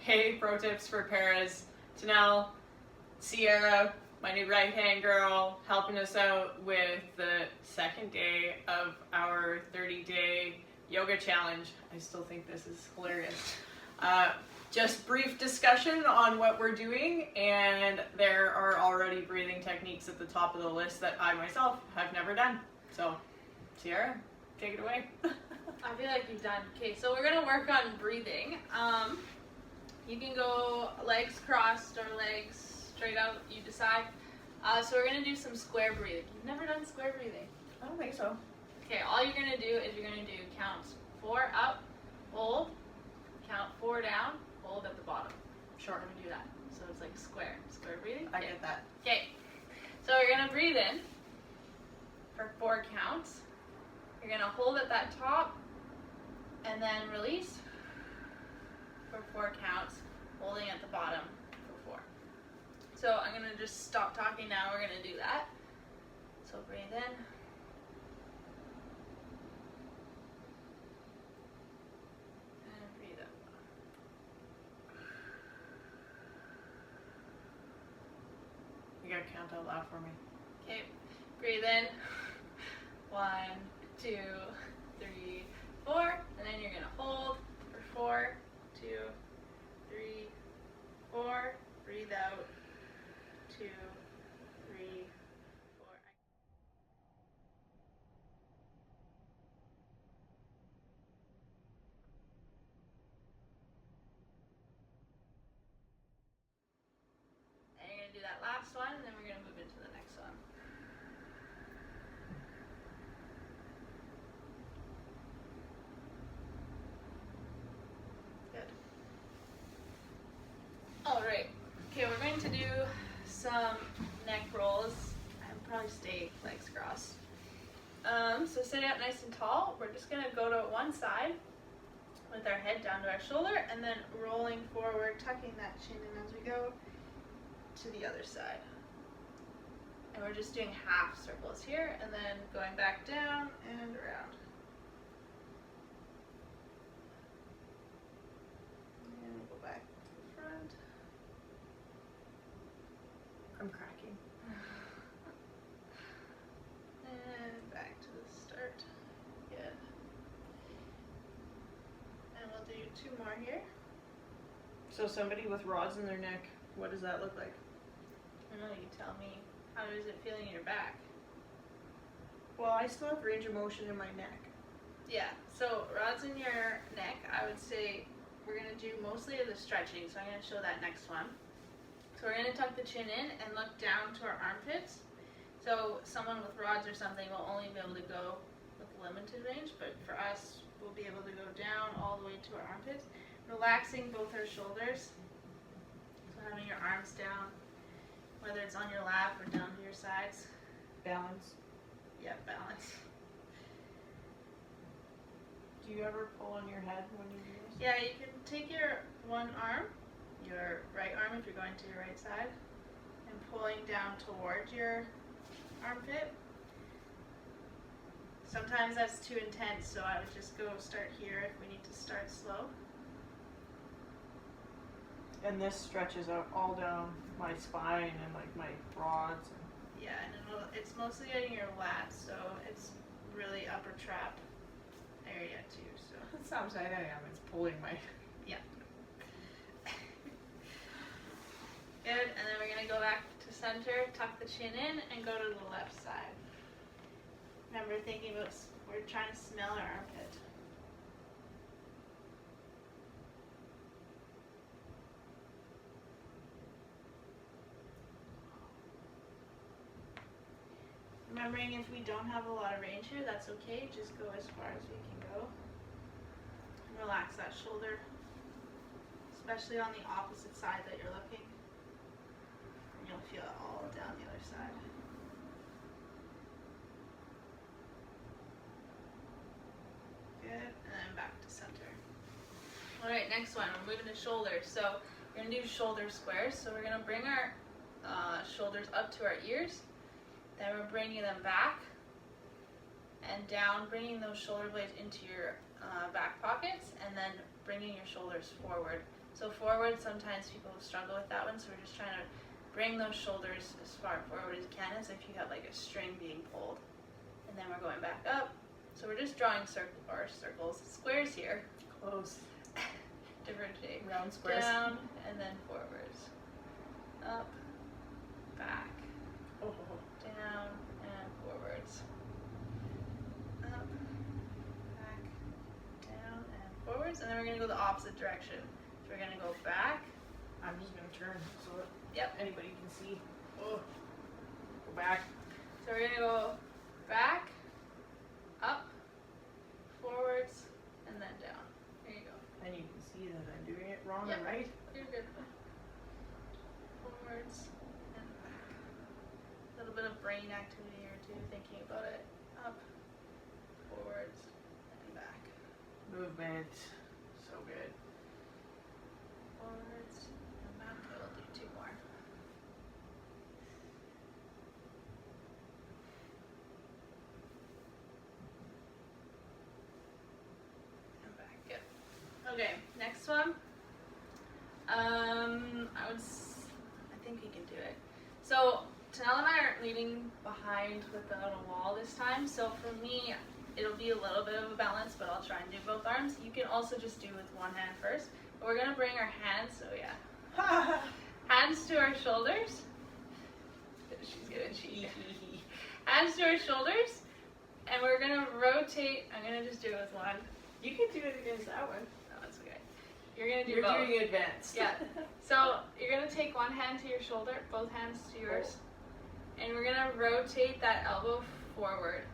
Hey, pro tips for paras. Tanel, Sierra, my new right-hand girl, helping us out with the second day of our 30-day yoga challenge. I still think this is hilarious. Just brief discussion on what we're doing, and there are already breathing techniques at the top of the list that I myself have never done. So, Sierra, take it away. I feel like you've done. Okay, so we're gonna work on breathing. You can go legs crossed or legs straight out, you decide. So we're gonna do some square breathing. You've never done square breathing? I don't think so. Okay, all you're gonna do is you're gonna do count 4 up, hold, count 4 down, hold at the bottom. Sure. We're gonna do that. So it's like square breathing. I get that. Okay, so we're gonna breathe in for 4 counts. You're gonna hold at that top and then release for 4 counts, holding at the bottom for 4. So I'm gonna just stop talking now. We're gonna do that. So breathe in. And breathe out. You gotta count out loud for me. Okay, breathe in. 1, 2, 3, 4, and then you're gonna hold for 4, 2, 3, 4. Breathe out. 2, 3, 4. And you're gonna do that last one, and then we're gonna move into the next one. Good. All right. Okay, we're going to do some neck rolls and probably stay legs crossed. So sitting up nice and tall, we're just gonna go to one side with our head down to our shoulder and then rolling forward, tucking that chin in as we go to the other side. And we're just doing half circles here and then going back down and around. And we'll go back to the front. I'm cracking. And back to the start. Good. And we'll do 2 more here. So somebody with rods in their neck, what does that look like? I don't know, you tell me. How is it feeling in your back? Well, I still have range of motion in my neck. Yeah, so rods in your neck, I would say we're going to do mostly of the stretching. So I'm going to show that next one. So we're going to tuck the chin in and look down to our armpits. So someone with rods or something will only be able to go with limited range, but for us, we'll be able to go down all the way to our armpits. Relaxing both our shoulders. So having your arms down, whether it's on your lap or down to your sides. Balance. Yeah, balance. Do you ever pull on your head when you do this? Yeah, you can take your one arm, your right arm if you're going to your right side, and pulling down towards your armpit. Sometimes that's too intense, so I would just go start here if we need to start slow. And this stretches out all down my spine and like my rods. Yeah, and it's mostly in your lats, so it's really upper trap area too. So It sounds like I am. It's pulling my. yeah. Good, and then we're gonna go back to center, tuck the chin in, and go to the left side. Remember thinking about, we're trying to smell our armpit. Remembering if we don't have a lot of range here, that's okay. Just go as far as we can go. And relax that shoulder, especially on the opposite side that you're looking. And you'll feel it all down the other side. Good, and then back to center. All right, next one, we're moving to shoulders. So we're gonna do shoulder squares. So we're gonna bring our shoulders up to our ears. Then we're bringing them back and down, bringing those shoulder blades into your back pockets, and then bringing your shoulders forward. So forward, sometimes people struggle with that one, so we're just trying to bring those shoulders as far forward as you can, as if you have like a string being pulled. And then we're going back up. So we're just drawing circles, squares here. Close. Different shape. Round squares. Down and then forwards. Up, back, Oh. down, and forwards. Up, back, down, and forwards. And then we're going to go the opposite direction. So we're going to go back. I'm just gonna turn so that Yep. anybody can see. Oh. Go back. So we're going to go back, up, forwards, and then down. There you go. And you can see that I'm doing it wrong Yep. or right. You're good. Forwards and back. A little bit of brain activity here too, thinking about it. Up, forwards, and back. Movement. So good. Forwards and back. We'll do two more. And back. Good. Okay, next one. I think we can do it. So Tanel and I are leaning behind without a wall this time. So for me, it'll be a little bit of a balance, but I'll try and do both arms. You can also just do with one hand first. But we're gonna bring our hands. Oh yeah. Hands to our shoulders. She's gonna cheat. Hands to our shoulders, and we're gonna rotate. I'm gonna just do it with one. You can do it against that one. No, that's okay. You're gonna do You're both. doing advanced. Yeah. So you're gonna take one hand to your shoulder, both hands to yours, and we're gonna rotate that elbow forward.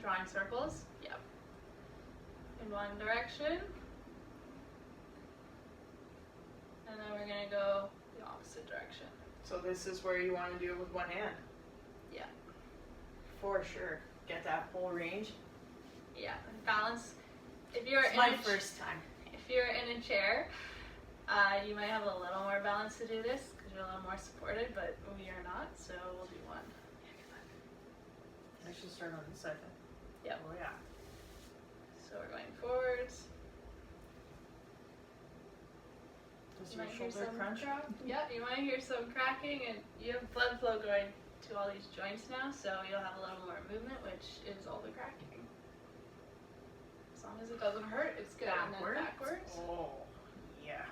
Drawing circles. Yep. In one direction. And then we're gonna go the opposite direction. So this is where you want to do it with one hand. Yeah. For sure. Get that whole range. Yeah. Balance. If you're It's my first time. If you're in a chair, you might have a little more balance to do this because you're a little more supported, but we are not, so we'll do one. I should start on this side then. Yep. Oh yeah. So we're going forwards. Does You your might hear shoulder some crunch? Yeah, you might hear some cracking, and you have blood flow going to all these joints now, so you'll have a little more movement, which is all the cracking. As long as it doesn't hurt, it's good. And then backwards. Oh, yeah.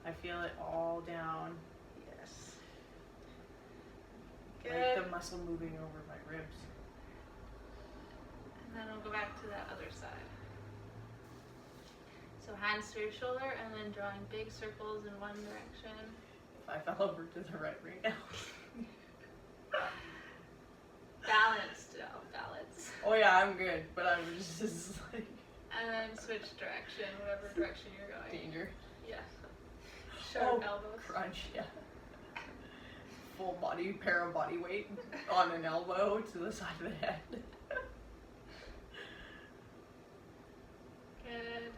I feel it all down. Yes. Like Good. the muscle moving over my ribs. And then we'll go back to that other side. So hands to your shoulder, and then drawing big circles in one direction. If I fell over to the right now. Balanced, balance. Oh yeah, I'm good, but I'm just like And then switch direction, whatever direction you're going. danger. Yeah. Sharp elbows. Crunch, yeah. Full body, para body weight on an elbow to the side of the head. Good.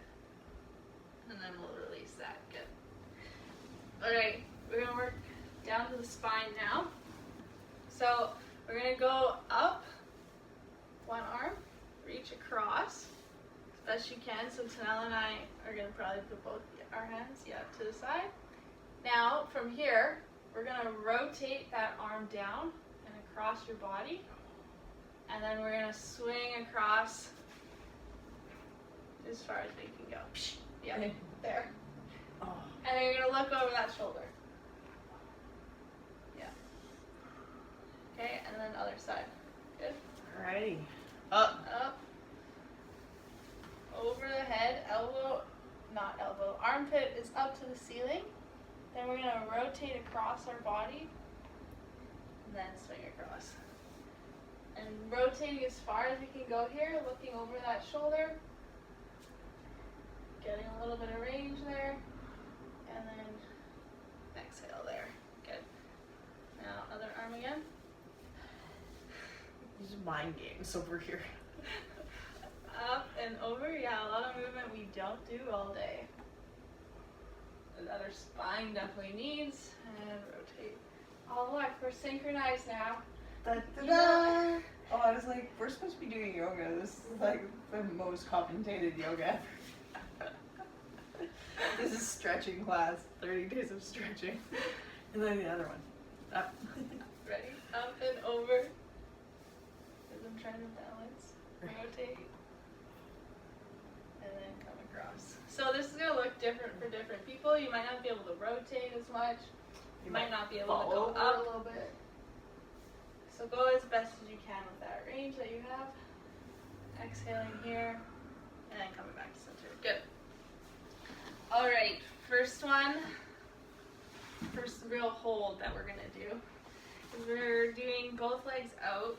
And then we'll release that. Good. Alright, we're going to work down to the spine now. So we're going to go up one arm, reach across as best you can. So Tanel and I are going to probably put both our hands to the side. Now from here, we're going to rotate that arm down and across your body. And then we're going to swing across as far as we can go. Yeah, there. Oh. And then you're going to look over that shoulder. Yeah. Okay, and then other side. Good. Alrighty. Up. Up. Over the head, armpit is up to the ceiling. Then we're going to rotate across our body. And then swing across. And rotating as far as we can go here, looking over that shoulder. Getting a little bit of range there. And then exhale there. Good. Now other arm again. These are mind games over here. Up and over. Yeah, a lot of movement we don't do all day. The other spine definitely needs. And rotate. Oh look, we're synchronized now. Da, da, da. Oh, I was like, we're supposed to be doing yoga. This is like the most complicated yoga ever. This is stretching class. 30 days of stretching. And then the other one. Up. Ready? Up and over. As I'm trying to balance. Rotate. And then come across. So this is going to look different for different people. You might not be able to rotate as much. You might not be able to go up a little bit. So go as best as you can with that range that you have. Exhaling here. And then coming back to center. Good. Alright, first real hold that we're going to do is we're doing both legs out.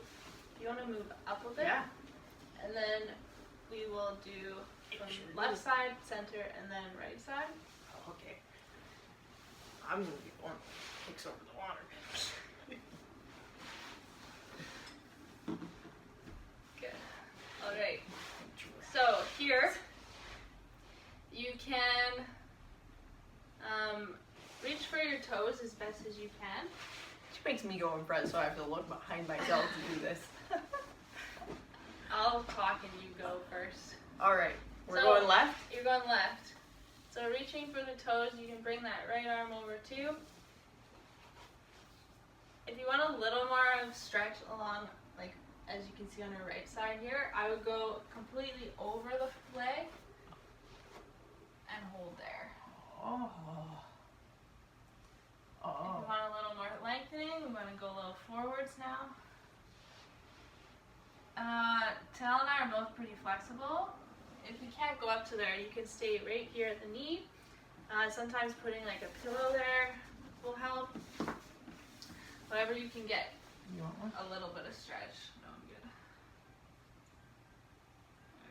You want to move up a bit. Yeah. And then we will do from left side, center, and then right side. Oh, okay. I'm going to be the one that takes over the water. Good. Alright. So here, you can reach for your toes as best as you can. She makes me go in front, so I have to look behind myself to do this. I'll talk and you go first. Alright, we're So, going left? You're going left. So reaching for the toes, you can bring that right arm over too. If you want a little more of stretch along, like as you can see on your right side here, I would go completely over the leg and hold there. Oh. If you want a little more lengthening, we want to go a little forwards now. Tal and I are both pretty flexible. If you can't go up to there, you can stay right here at the knee. Sometimes putting like a pillow there will help. Whatever you can get. You want one? A little bit of stretch. No, I'm good.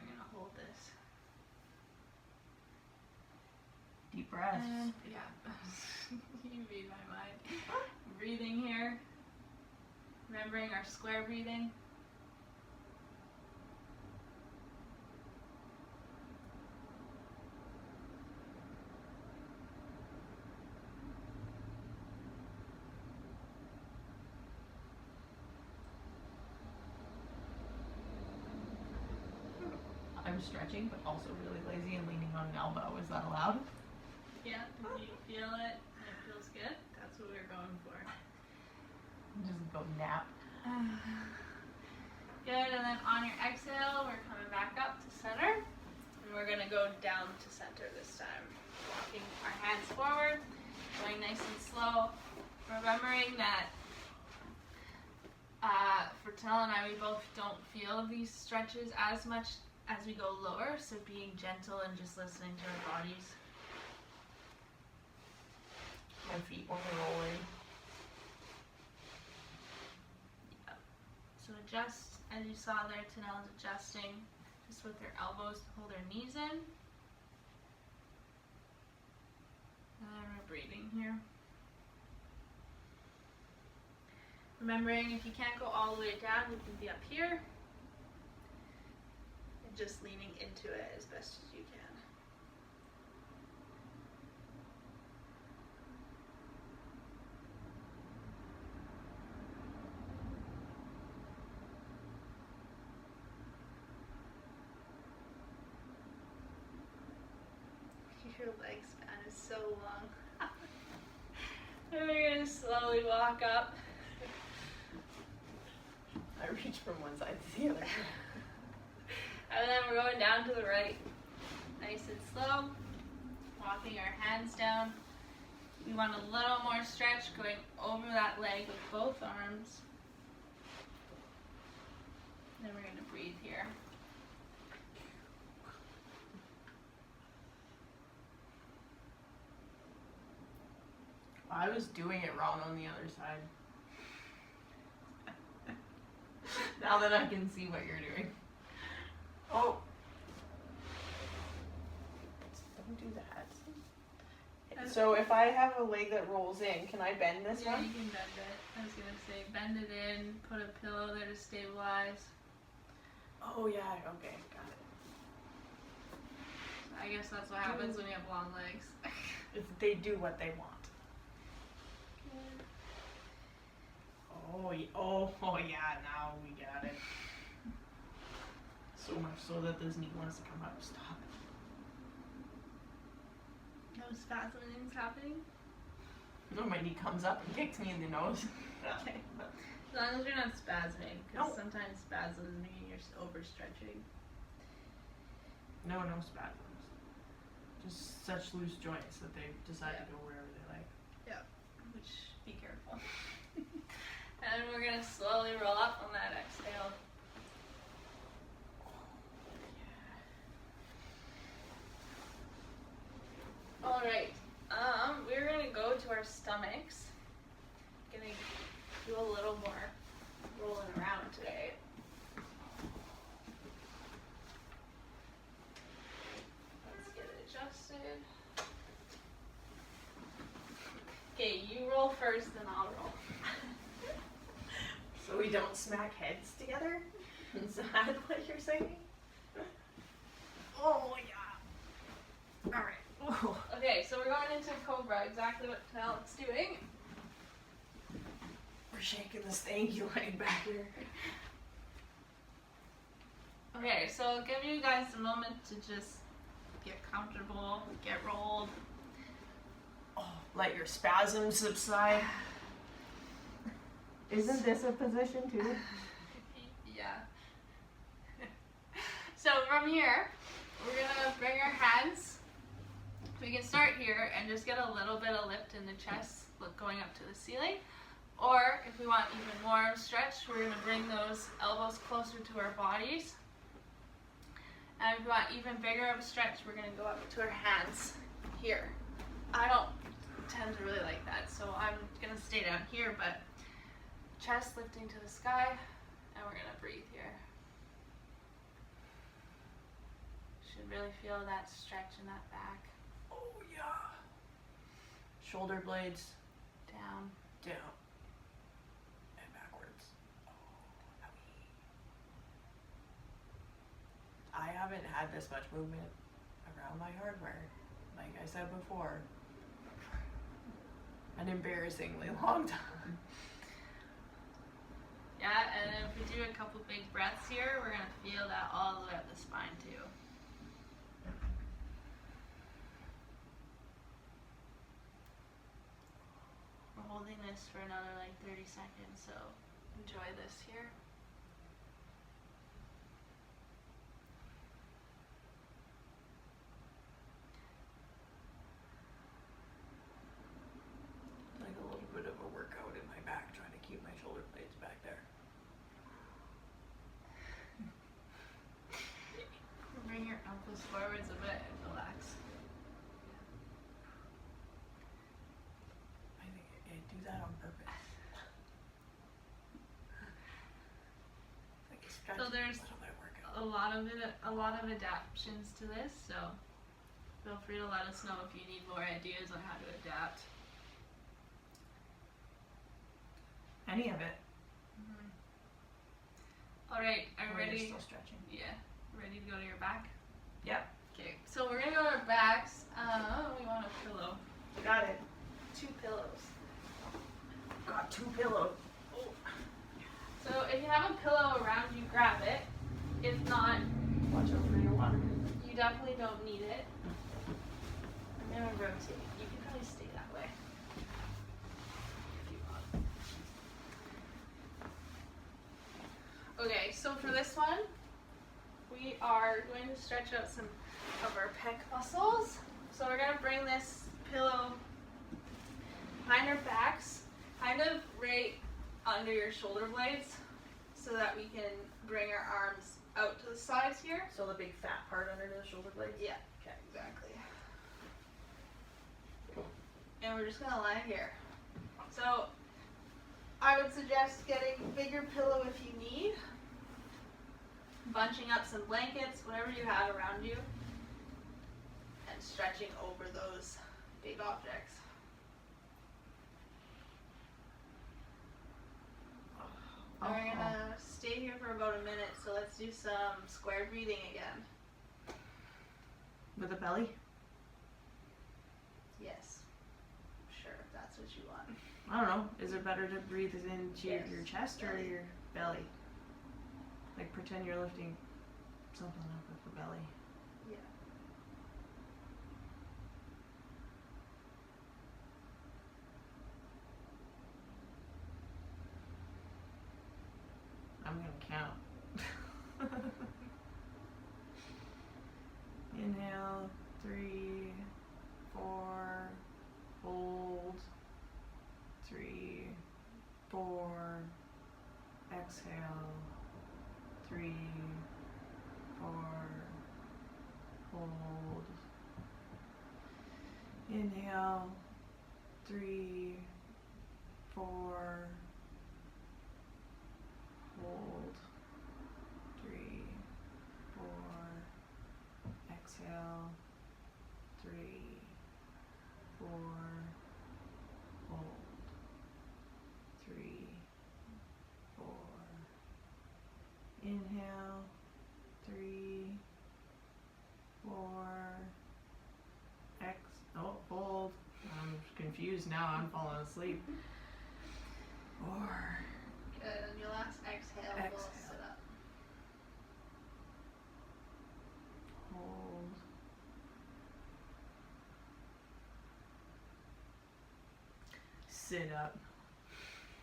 I'm gonna hold this. Deep breaths. Yeah. You read my mind. Breathing here. Remembering our square breathing. I'm stretching, but also really lazy and leaning on an elbow. Is that allowed? Yeah, if you feel it and it feels good, that's what we're going for. Just go nap. Good, and then on your exhale, we're coming back up to center. And we're gonna go down to center this time. Walking our hands forward, going nice and slow. Remembering that for Tal and I, we both don't feel these stretches as much as we go lower, so being gentle and just listening to our bodies. My feet only rolling. Yep. So adjust, as you saw there, Tanel's adjusting just with their elbows to hold their knees in. And then we're breathing here. Remembering if you can't go all the way down, you can be up here. And just leaning into it as best as you can. Your leg span is so long. And we're going to slowly walk up. I reach from one side to the other. And then we're going down to the right. Nice and slow. Walking our hands down. We want a little more stretch going over that leg with both arms. Then we're going to breathe here. I was doing it wrong on the other side. Now that I can see what you're doing. Oh. Don't do that. So if I have a leg that rolls in, can I bend this Yeah, one? you can bend it. I was going to say bend it in, put a pillow there to stabilize. Oh yeah, okay, got it. I guess that's what happens when you have long legs. If they do what they want. Oh yeah, now we got it. So much so that this knee wants to come up. Stop. No, No spasming happening? No, my knee comes up and kicks me in the nose. Okay. As long as you're not spasming, because No. sometimes spasms mean you're overstretching. No spasms. Just such loose joints that they decide to go wherever they like. Yeah. Which, be careful. And we're going to slowly roll up on that exhale. Alright. We're going to go to our stomachs. Going to do a little more rolling around today. Let's get it adjusted. Okay, you roll first, then I'll roll. So we don't smack heads together? Is that what you're saying? Oh, yeah. Alright. Oh. Okay, so we're going into Cobra, exactly what Penelope's doing. We're shaking the stanky leg back here. Okay, so I'll give you guys a moment to just get comfortable, get rolled. Oh, let your spasms subside. Isn't this a position too? Yeah. So from here, we're gonna bring our hands. We can start here and just get a little bit of lift in the chest, going up to the ceiling. Or if we want even more stretch, we're gonna bring those elbows closer to our bodies. And if we want even bigger of a stretch, we're gonna go up to our hands here. I don't tend to really like that, so I'm gonna stay down here, but chest lifting to the sky, and we're gonna breathe here. Should really feel that stretch in that back. Oh, yeah. Shoulder blades Down. down and backwards. Oh, I haven't had this much movement around my hardware, like I said before, an embarrassingly long time. Yeah, and if we do a couple big breaths here, we're gonna feel that all the way up the spine too. We're holding this for another like 30 seconds, so enjoy this here. Like a little bit of a workout in my back, trying to keep my shoulder blades back there. Bring your elbows forwards a bit and relax. I think I do that on purpose. Like a stretch, So there's a little bit of workout. a lot of adaptations to this, so feel free to let us know if you need more ideas on how to adapt. Any of it. Alright, are you Or you're ready? still stretching. Yeah. Ready to go to your back? Yep. Okay, so we're gonna go to our backs. We want a pillow. Got it. 2 pillows. Got 2 pillows. So if you have a pillow around you, grab it. If not, Watch out for your water. you definitely don't need it. I'm gonna rotate. You can probably stay that way. If you want. Okay, so for this one, we are going to stretch out some of our pec muscles. So we're gonna bring this pillow behind our backs, kind of right under your shoulder blades, so that we can bring our arms out to the sides here. So the big fat part under the shoulder blades? Yeah, okay, exactly. And we're just gonna lie here. So I would suggest getting a bigger pillow if you need. Bunching up some blankets, whatever you have around you, and stretching over those big objects. And we're gonna stay here for about a minute, so let's do some square breathing again. With a belly? Yes. Sure, if that's what you want. I don't know. Is it better to breathe into Yes. your chest or Belly. your belly? Like pretend you're lifting something up with the belly. Yeah. I'm gonna count. Inhale, 3, 4, hold, 3, 4, exhale, 3, 4, hold, inhale, 3, 4, hold, 3, 4, exhale, 3, 4, hold, 3, 4, inhale, 3, 4, hold. I'm confused now, I'm falling asleep. 4. Good, and your last exhale, we'll sit up. Hold. Sit up.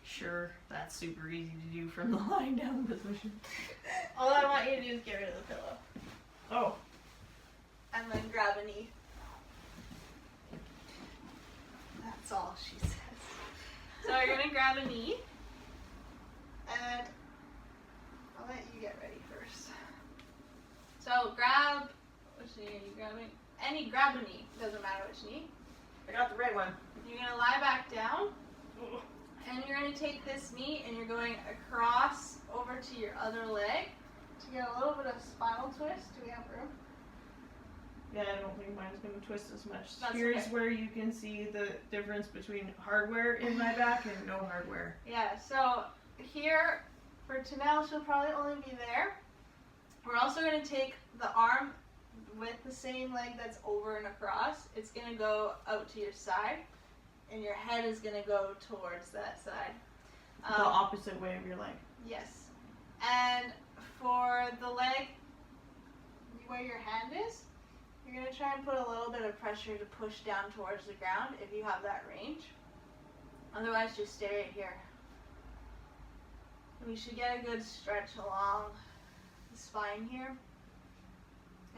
Sure, that's super easy to do from the lying down position. All I want you to do is get rid of the pillow. Oh. And then grab a knee. That's all she says. So you're gonna grab a knee, and I'll let you get ready first. So grab, which knee are you grabbing? Grab a knee, doesn't matter which knee. I got the right one. You're gonna lie back down, and you're gonna take this knee and you're going across over to your other leg to get a little bit of spinal twist. Do we have room? Yeah, I don't think mine's going to twist as much. That's Here's okay. where you can see the difference between hardware in my back and no hardware. Yeah, so here for Tanel, she'll probably only be there. We're also going to take the arm with the same leg that's over and across. It's going to go out to your side, and your head is going to go towards that side. The opposite way of your leg. Yes. And for the leg where your hand is, you're going to try and put a little bit of pressure to push down towards the ground if you have that range. Otherwise, just stay right here. And we should get a good stretch along the spine here.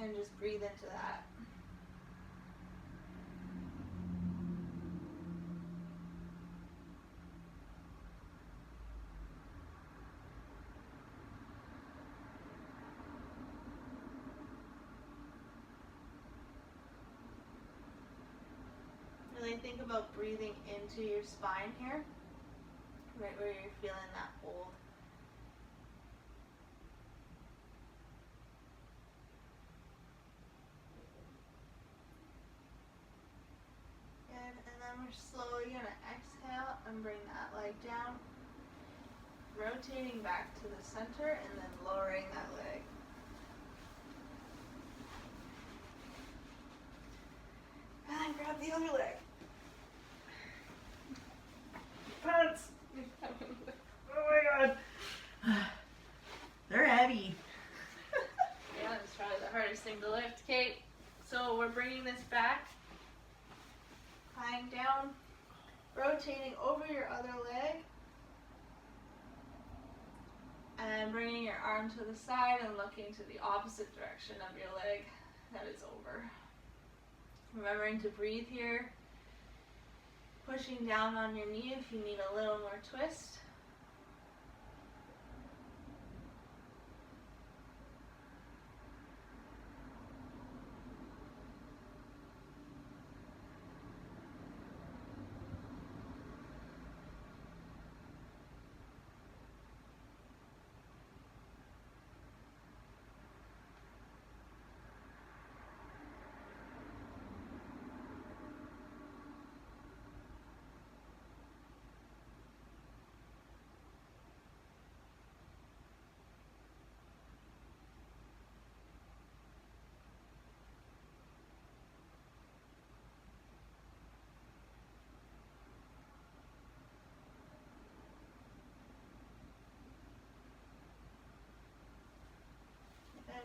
And just breathe into that. Really think about breathing into your spine here, right where you're feeling that hold. Good, and then we're slowly going to exhale and bring that leg down, rotating back to the center and then lowering that leg. And then grab the other leg. Pants! Oh my god. They're heavy. Yeah, that's probably the hardest thing to lift. Okay, so we're bringing this back, lying down, rotating over your other leg, and bringing your arm to the side and looking to the opposite direction of your leg that is over. Remembering to breathe here, pushing down on your knee if you need a little more twist.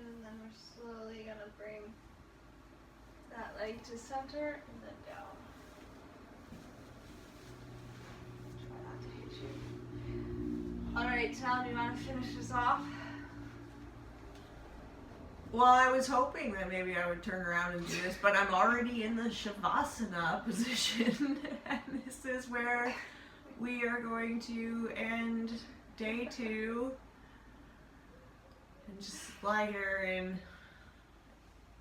And then we're slowly going to bring that leg to center and then down. Try not to hit you. Alright, Tal, do you want to finish this off? Well, I was hoping that maybe I would turn around and do this, but I'm already in the Shavasana position, and this is where we are going to end day 2 and just lie here in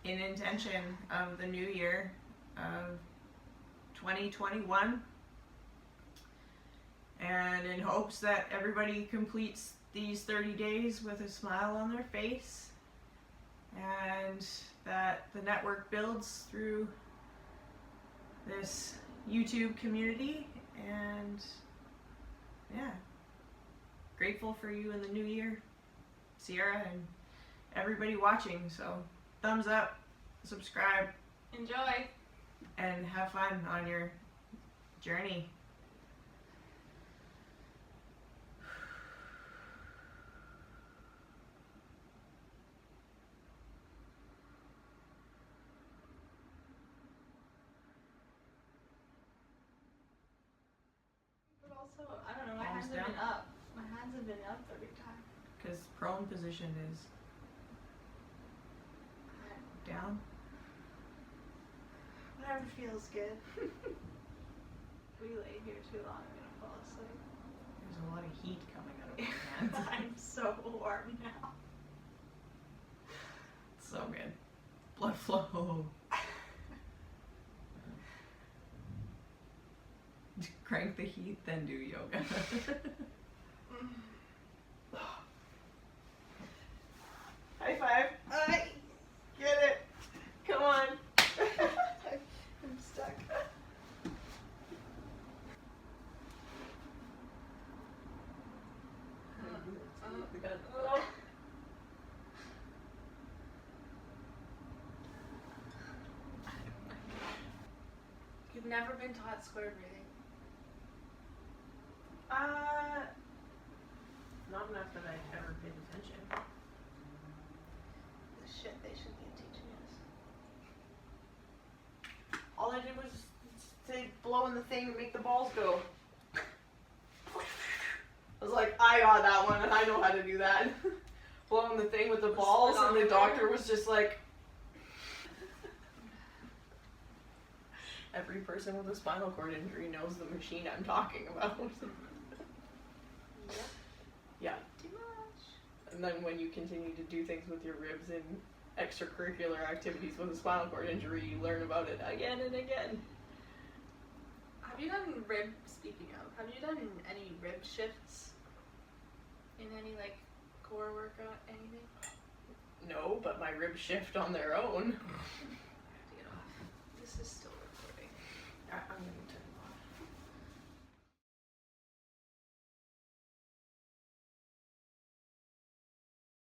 intention of the new year of 2021, and in hopes that everybody completes these 30 days with a smile on their face, and that the network builds through this YouTube community. And yeah, grateful for you in the new year, Sierra, and everybody watching. So thumbs up, subscribe, Enjoy. and have fun on your journey. But also, I don't know, my Palms hands have down. been up. My hands have been up every time. Because prone position is down. Whatever feels good. If we lay here too long, I'm gonna fall asleep. There's a lot of heat coming out of my hands. I'm so warm now. So good. Blood flow. Crank the heat, then do yoga. High five. Alright. Get it. Come on. I'm stuck. You've never been taught square breathing. Not enough that I've ever paid attention. The shit they should be teaching us. All I did was say blow in the thing and make the balls go. I was like, I got that one and I know how to do that. Blow in the thing with the balls, and the doctor was just like, every person with a spinal cord injury knows the machine I'm talking about. Yep. Yeah. Too much. And then when you continue to do things with your ribs in extracurricular activities with a spinal cord injury, you learn about it again and again. Have you done rib, speaking of, have you done any rib shifts? In any, like, core workout, anything? No, but my ribs shift on their own.